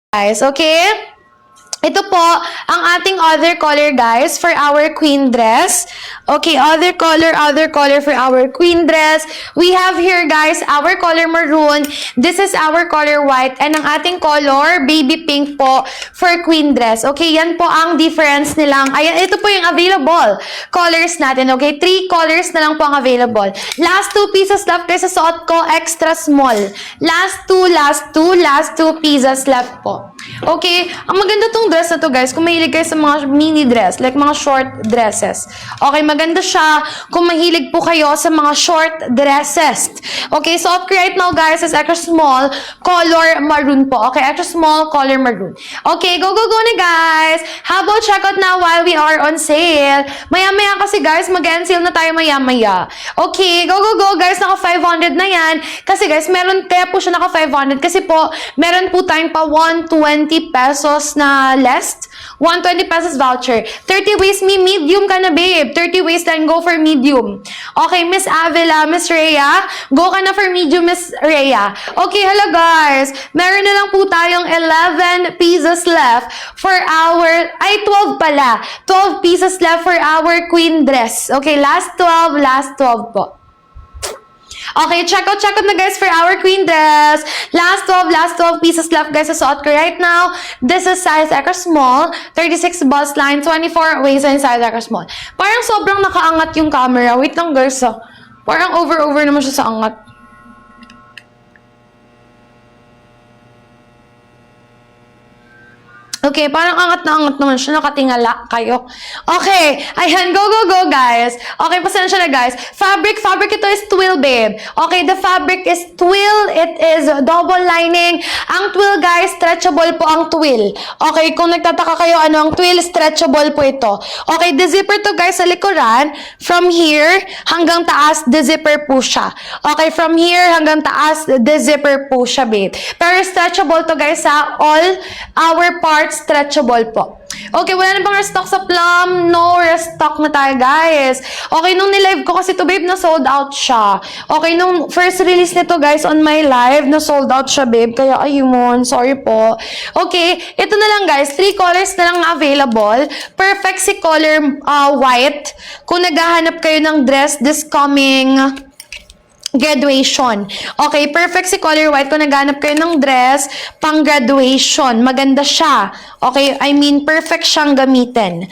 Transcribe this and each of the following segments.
guys, okay? Ito po, ang ating other color, guys, for our queen dress. Okay, other color for our queen dress. We have here, guys, our color maroon. This is our color white. And ang ating color, baby pink po, for queen dress. Okay, yan po ang difference nilang. Ayan, ito po yung available colors natin. Okay, 3 colors na lang po ang available. Last 2 pieces left, guys, sa suot ko, extra small. Last 2 pieces left po. Okay, ang maganda tong dress na to, guys, kung mahilig kayo sa mga mini dress, like mga short dresses. Okay, maganda siya kung mahilig po kayo sa mga short dresses. Okay, so right now, guys, is extra small, color maroon po. Okay, extra small, color maroon. Okay, go na, guys. How about check out now while we are on sale? Maya-maya kasi, guys, mag-end sale na tayo maya-maya. Okay, go, guys. Naka 500 na yan. Kasi, guys, kaya po siya naka 500 kasi po, meron po tayong pa 120 pesos na less. 120 pesos voucher. 30 waist medium ka na, babe. 30 waist then go for medium. Okay, Miss Avila, Miss Rhea, go ka na for medium, Miss Rhea. Okay, hello guys. Meron na lang po tayong 11 pieces left for our, 12 pala. 12 pieces left for our queen dress. Okay, last 12 po. Okay, check out na, guys, for our queen dress. Last 12 pieces left, guys, sa suot ko right now. This is size extra small, 36 bust line, 24 waist and size extra small. Parang sobrang nakaangat yung camera. Wait lang, guys, ah. Parang over naman siya sa angat. Okay, parang angat na angat naman siya. Nakatingala kayo. Okay. Ayan, go, guys. Okay, pasensya na, guys. Fabric ito is twill, babe. Okay, the fabric is twill. It is double lining. Ang twill, guys, stretchable po ang twill. Okay, kung nagtataka kayo, ano ang twill, stretchable po ito. Okay, the zipper to, guys, sa likuran. From here hanggang taas, the zipper po siya. Okay, from here hanggang taas, the zipper po siya, babe. Pero stretchable to, guys, sa all our parts. Stretchable po. Okay, wala na bang restock sa plum? No, restock na tayo, guys. Okay, nung nilive ko kasi to, babe, na sold out siya. Okay, nung first release nito, guys, on my live, na sold out siya, babe. Kaya, ayun, sorry po. Okay, ito na lang, guys. 3 colors na lang available. Perfect si color white. Kung naghahanap kayo ng dress this coming graduation. Okay, perfect si color white kung naghanap kayo ng dress pang graduation. Maganda siya. Okay, I mean, perfect siyang gamitin.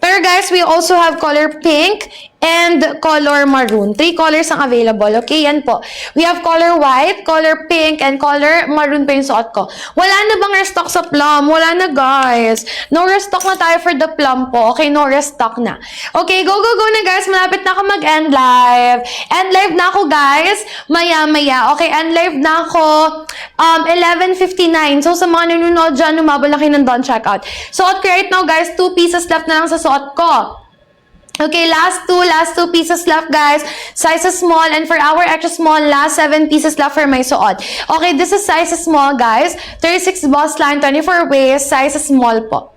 Pero guys, we also have color pink and color maroon. 3 colors ang available. Okay, yan po. We have color white, color pink, and color maroon pa yung suot ko. Wala na bang restock sa plum? Wala na, guys. No restock na tayo for the plum po. Okay, no restock na. Okay, go na, guys. Malapit na ako mag-end live. End live na ako, guys. Maya-maya. Okay, end live na ako 11:59. So, sa mga nanonood dyan, umabol na kayo ng don't check out. Suot ko right now, guys. 2 pieces left na lang sa suot ko. Okay, last 2 pieces left, guys. Size small, and for our extra small, last 7 pieces left for my suot. Okay, this is size small, guys. 36 bust line, 24 waist, size small po.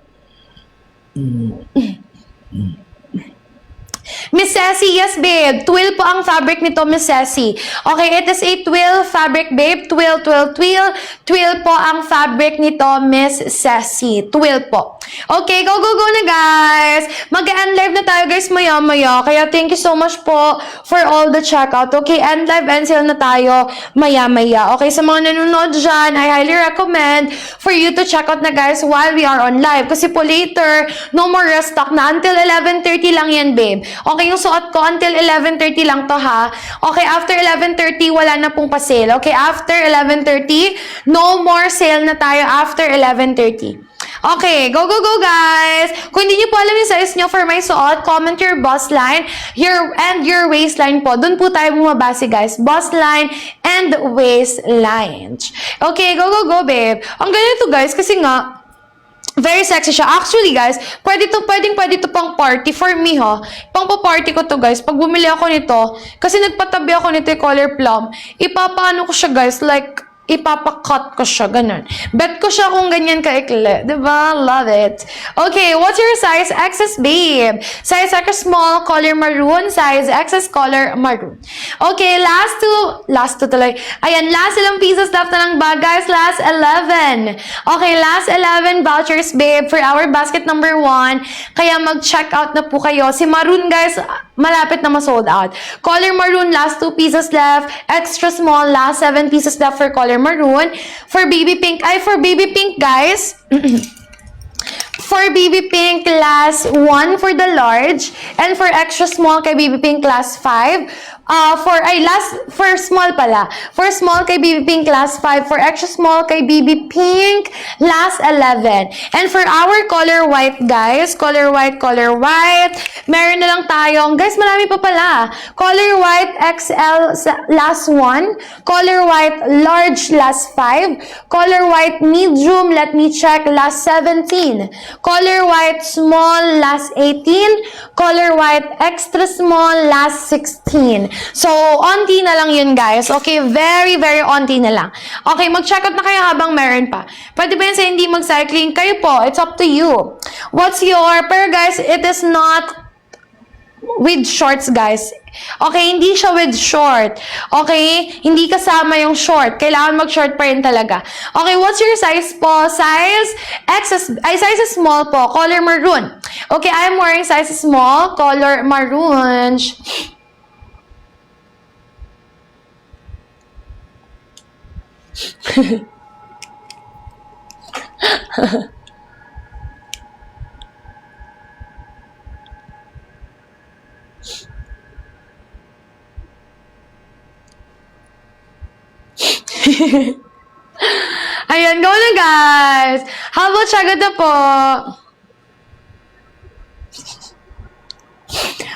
Miss Ceci, yes, babe. Twill po ang fabric nito, Miss Ceci. Okay, it is a twill fabric, babe. Twill. Twill po ang fabric nito, Miss Ceci. Twill po. Okay, go na, guys. Mag-end live na tayo, guys, maya-maya. Kaya thank you so much po for all the checkout. Okay, end live, end sale na tayo maya-maya. Okay, sa mga nanonood dyan, I highly recommend for you to check out na, guys, while we are on live. Kasi po later, no more restock na. Until 11:30 lang yan, babe. Okay, yung suot ko until 11:30 lang to, ha? Okay, after 11:30, wala na pong pa-sale. Okay, after 11:30, no more sale na tayo after 11:30. Okay, go, guys! Kung hindi niyo po alam yung size niyo for my suot, comment your bust line and your waistline po. Doon po tayo bumabase, guys. Bust line and waistline. Okay, go, babe. Ang ganito, guys, kasi nga, very sexy siya. Actually, guys, pwede to pang party for me, ha. Pang pa-party ko to, guys. Pag bumili ako nito, kasi nagpatabi ako nito yung color plum, ipapaano ko siya, guys, like, ipapacut ko siya, ganun. Bet ko siya kung ganyan kaikli. Diba? Love it. Okay, what's your size XS, babe? Size XS small, color maroon. Size XS color maroon. Okay, last two tuloy. Ayan, last ilang pieces left na lang ba, guys? Last 11. Okay, last 11 vouchers, babe, for our basket number 1. Kaya mag-check out na po kayo. Si maroon, guys, malapit na ma-sold out. Color maroon, last 2 pieces left. Extra small, last 7 pieces left for color maroon. For baby pink, guys, for baby pink, last 1 for the large. And for extra small kay baby pink, last 5. For small pala. For small kay baby pink, last 5. For extra small kay baby pink, last 11. And for our color white, guys, color white, meron na lang tayong, guys, marami pa pala. Color white XL, last 1. Color white large, last 5. Color white medium, let me check, last 17. Color white small, last 18. Color white extra small, last 16. So, onti na lang yun, guys. Okay, very, very onti na lang. Okay, mag-check out na kayo habang meron pa. Pwede ba yun sa hindi mag-cycling? Kayo po, it's up to you. What's your, pero guys, it is not with shorts, guys. Okay, hindi siya with short. Okay, hindi kasama yung short. Kailangan mag-short pa rin talaga. Okay, what's your size po? Size is small po. Color maroon. Okay, I'm wearing size small. Color maroon. Ayan, go na, guys. How about sagad na po?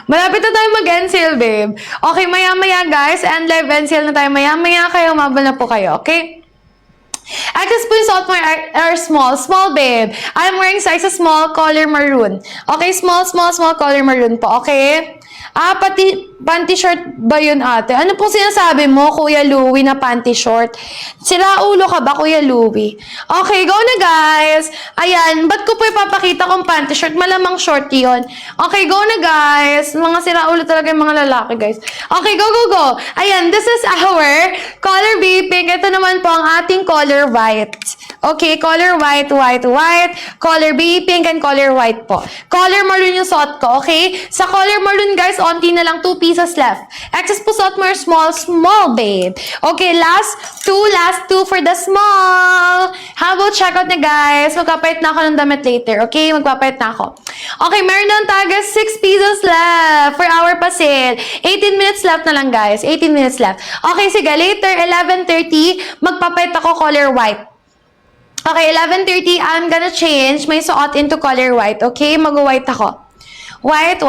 Malapit na tayo mag-end sale, babe. Okay, maya-maya, guys. End live end sale na tayo. Maya-maya kayo, mabal na po kayo, okay? Access po yung suot mo are small. Small, babe. I'm wearing size small, color maroon. Okay, small, color maroon po, okay? Panty short ba yun, ate? Ano po sinasabi mo, Kuya Louie, na panty short? Sira ulo ka ba, Kuya Louie? Okay, go na, guys. Ayan, ba't ko po ipapakita kung panty short? Malamang short yun. Okay, go na, guys. Mga sira ulo talaga yung mga lalaki, guys. Okay, go. Ayan, this is our color baby pink. Ito naman po ang ating color white. Okay, color white. Color baby pink and color white po. Color maroon yung suot ko, okay? Sa color maroon, guys, onti na lang 2 pieces left. Excess po suot mo small, babe. Okay, last two for the small. How about check out na, guys? Magpapayat na ako ng damit later, okay? Magpapayat na ako. Okay, meron na taga 6 pieces left for our pa-sale. 18 minutes left na lang, guys. 18 minutes left. Okay, sige, later, 11:30, magpapayat ako color white. Okay, 11:30, I'm gonna change my suot into color white. Okay, mag-white ako. White.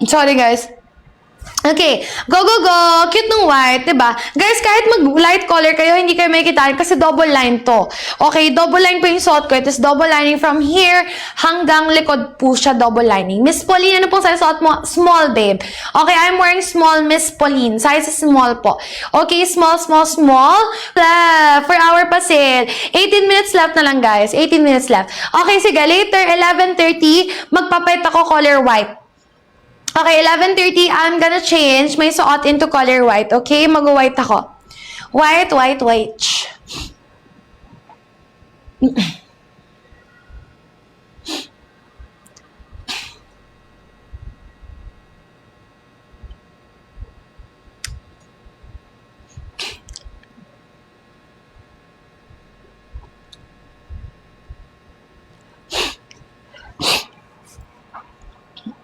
Sorry, guys. Okay, go. Cute ng white, diba? Guys, kahit mag-light color kayo, hindi kayo makikitaan kasi double line to. Okay, double line po yung suot ko. It is double lining from here hanggang likod po siya, double lining. Miss Pauline, ano pong size suot mo? Small, babe. Okay, I'm wearing small, Miss Pauline. Size is small po. Okay, small. For our pa-sale. 18 minutes left na lang, guys. 18 minutes left. Okay, sige, later, 11:30, magpapayat ako color white. Okay, 11:30, I'm gonna change my suot into color white. Okay, mag-white ako. White.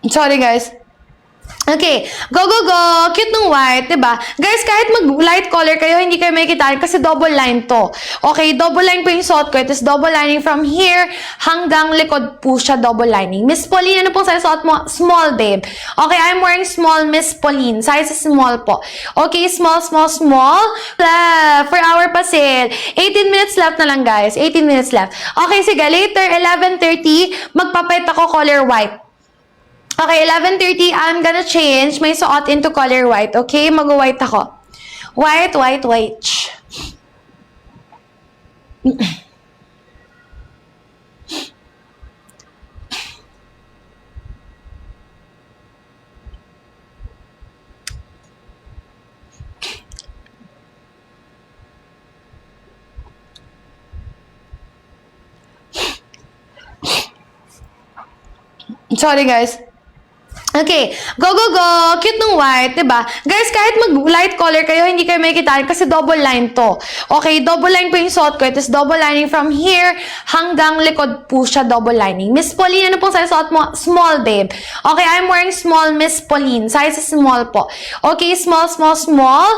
Sorry, guys. Okay, go, go, go! Cute ng white, diba? Guys, kahit mag-light color kayo, hindi kayo makikita kasi double line to. Okay, double line po yung suot ko. It is double lining from here hanggang likod po siya, double lining. Miss Pauline, ano pong size suot mo? Small, babe. Okay, I'm wearing small, Miss Pauline. Size is small po. Okay, small, small, small. Left for our pasil. 18 minutes left na lang, guys. 18 minutes left. Okay, sige, later, 11:30, magpapait ako color white. Okay, 11:30, I'm gonna change my suot into color white. Okay, mag-white ako. White, white, white. Sorry, guys. Okay, go, go, go! Cute ng white, diba? Guys, kahit mag-light color kayo, hindi kayo makikita kasi double line to. Okay, double line po yung suot ko. It is double lining from here hanggang likod po siya, double lining. Miss Pauline, ano pong size suot mo? Small, babe. Okay, I'm wearing small, Miss Pauline. Size is small po. Okay, small, small, small.